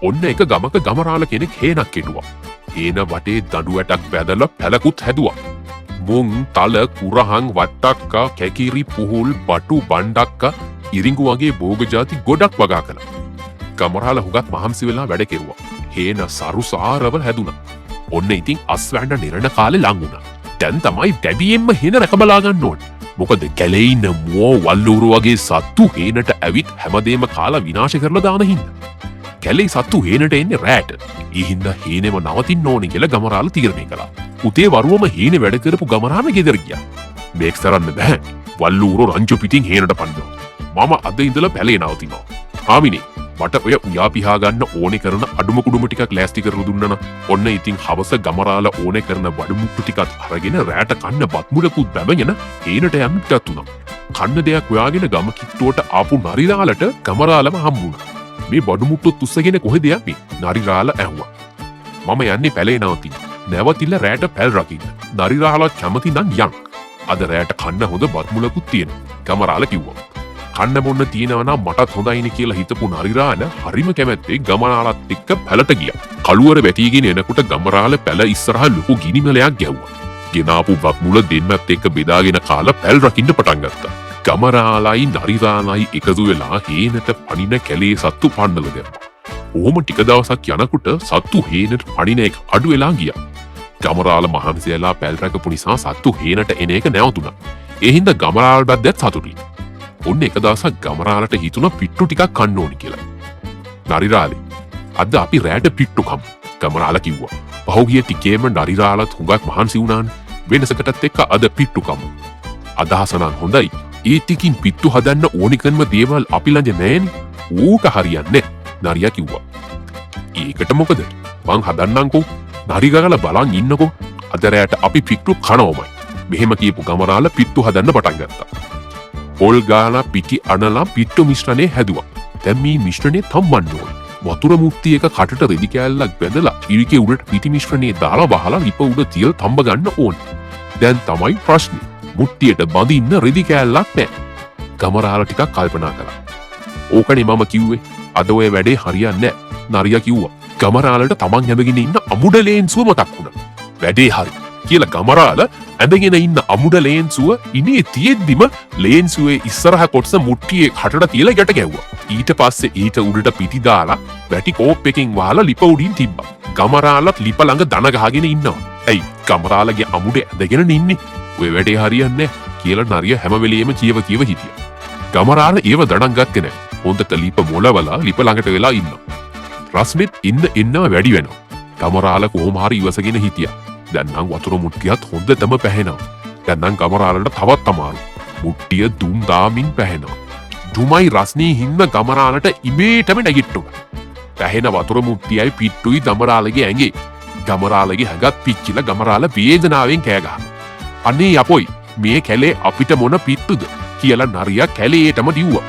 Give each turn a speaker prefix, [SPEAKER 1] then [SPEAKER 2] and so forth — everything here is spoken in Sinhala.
[SPEAKER 1] ඔන්න එක ගමක ගමරාල කෙනෙක් හේනක් කෙටුවා. හේන වටේ දඩු වැටක් බැදලා පැලකුත් හැදුවා. මුං තල කුරහන් වට්ටක්කා කැකිරි පුහුල් බටු බණ්ඩක්කා ඉරිඟු වගේ භෝග ಜಾති ගොඩක් වගා කළා. ගමරාල හුඟක් මහන්සි වෙලා වැඩ කෙරුවා. හේන සරු සාරවල් හැදුනා. ඔන්න ඉතින් අස්වැන්න නිරණ කාලේ ලං වුණා. දැන් තමයි දැඩියෙන්ම හේන රැකබලා ගන්න ඕනේ. මොකද කැලේ ඉන්න මුව වල්ලූරු වගේ සත්තු හේනට ඇවිත් හැමදේම කාලා විනාශ කරලා දාන හින්දා. කැලේ සත්තු හේනට එන්නේ රැට. ඒ හින්දා හේනෙම නවතින්න ඕනේ කියලා ගමරාල තීරණය කළා. උදේ වරුවම හේනේ වැඩ කරපු ගමරාම ගෙදර ගියා. මේක කරන්න බෑ. වල්ලූරු රංචු පිටින් හේනට පන්නවා. මම අද ඉඳලා පැලේ නවතිනවා. ආමිනේ මට ඔය උයා පිහා ගන්න ඕනේ කරන අඩුම කුඩුම ටිකක් ලෑස්ති කරලා දුන්නා. ඔන්න ඉතින් හවස ගමරාල ඕනේ කරන වඩමුට්ටු ටිකක් අරගෙන රැට කන්න බත් මුලකුත් බැමගෙන හේනට යන්න පිටත් වුණා. කන්න දෙයක් හොයාගෙන ගම කිට්ටුවට ආපු නරිරාලට ගමරාලම හම්බුණා. මේ බඩමුට්ටුත් උස්සගෙන කොහෙද යන්නේ? නරිරාල ඇහුවා. මම යන්නේ පැලේ නවතින්න. නැවතිලා රැට පැල් රකින්න. නරිරාලත් කැමති නම් යන්. අද රැට කන්න හොඳ බත් මුලකුත් තියෙනවා. ගමරාල කිව්වා. කන්න බොන්න තියෙනවා නම් මටත් හොඳයිනේ කියලා හිතපු නරිරාල හරිම කැමැත්තේ ගමරාලත් එක්ක පැලට ගියා. කළුවර වැටිගෙන එනකොට ගමරාල පැල ඉස්සරහා ලොකු ගිනිමලයක් ගැව්වා. ගෙනාපු බත් මුල දෙන්නත් එක්ක බෙදාගෙන කාලා පැල් රකින්න පටන් ගත්තා. ගමරාලයි නරිරාලයි එකතු වෙලා හේනට පණින කැලේ සත්තු පන්නල දැම්මා. ඕම ටික දවසක් යනකොට සත්තු හේනට පණින එක අඩු වෙලා ගියා. ගමරාල මහන්සියලා පැල් රැකපු නිසා සත්තු හේනට එන එක නැවතුණා. ඒ හින්දා ගමරාලටත් දැත් සතුටුයි. ඔන්න එක දවසක් ගමරාලට හිතුණා පිට්ටු ටිකක් කන්න ඕනි කියලා. නරිරාලේ අද අපි රැට පිට්ටු කමු. ගමරාල කිව්වා. පහුගිය ටිකේම නරිරාලත් හුඟක් මහන්සි වුණානේ. වෙනසකටත් එක්ක අද පිට්ටු කමු. අදහස නම් හොඳයි. ඒ ටිකින් පිට්ටු හදන්න ඕනිකන්ම දේවල් අපි ළඟ නැහැනේ. ඌට හරියන්නේ නැහැ. නරියා කිව්වා. ඒකට මොකද? මං හදන්නම්කෝ. නරිගාල බලන් ඉන්නකෝ. අද රැට අපි පිට්ටු කනවමයි. මෙහෙම කියපු ගමරාල පිට්ටු හදන්න පටන් ගත්තා. පොල් ගාලා පිටි අනලා පිට්ටු මිශ්‍රණය හැදුවා. දැන් මේ මිශ්‍රණය තම්බන්න ඕනේ. වතුර මුට්ටි එක කටට රෙදි කෑල්ලක් බැඳලා ඉරිකේ උඩට පිටි මිශ්‍රණය දාලා වහලා ලිප උඩ තියලා තම්බ ගන්න ඕනේ. දැන් තමයි ප්‍රශ්නේ. මුට්ටියට බඳින්න රෙදි කෑල්ලක් නැහැ. ගමරාල ටිකක් කල්පනා කළා. ඕකනේ මම කිව්වේ. අද ඔය වැඩේ හරියන්නේ නැහැ. නරියා කිව්වා. ගමරාලට තමන් හැමගෙන ඉන්න අමුඩ ලේන්සුව මතක් වුණා. වැඩේ හරි කියලා ගමරාල ඇඳගෙන ඉන්න අමුඩ ලේන්සුව ඉනේ තියෙද්දිම ලේන්සුවේ ඉස්සරහ කොටස මුට්ටියේ කටට තියලා යට ගැව්වා. ඊට පස්සේ ඊට උඩට පිටි දාලා වැටි කෝප් එකකින් වහලා ලිප උඩින් තිබ්බා. ගමරාලත් ලිප ළඟ දන ගහගෙන ඉන්නවා. ඇයි ගමරාලගේ අමුඩේ ඇඳගෙන ඉන්නේ? ඔය වැඩේ හරියන්නේ නැහැ කියලා නරියා හැම වෙලෙම කියව හිටියා. ගමරාල ඒව දඩම් ගත්තේ නැහැ. හොඳට ලිප මොලවලා ලිප ළඟට වෙලා ඉන්නවා. රස්නෙත් ඉන්නව වැඩි වෙනවා. ගමරාල කොහොම හරි ඉවසගෙන හිටියා. දැන් නම් වතුර මුට්ටියත් හොඳටම පැහෙනවා. දැන් නම් ගමරාලට තවත් අමාරු. මුට්ටිය දුම් දාමින් පැහෙනවා. දුමයි රස්නේ හින්න ගමරාලට ඉබේටම නැගිට්ටුණා. පැහෙන වතුර මුට්ටියයි පිට්ටුයි ගමරාලගේ ඇඟේ. ගමරාලගේ හැගත් පිච්චිලා ගමරාල වේදනාවෙන් කෑ ගහනවා. අනේ යපොයි මේ කැලේ අපිට මොන පිට්ටුද කියලා නරියා කැලේටම දිව්වා.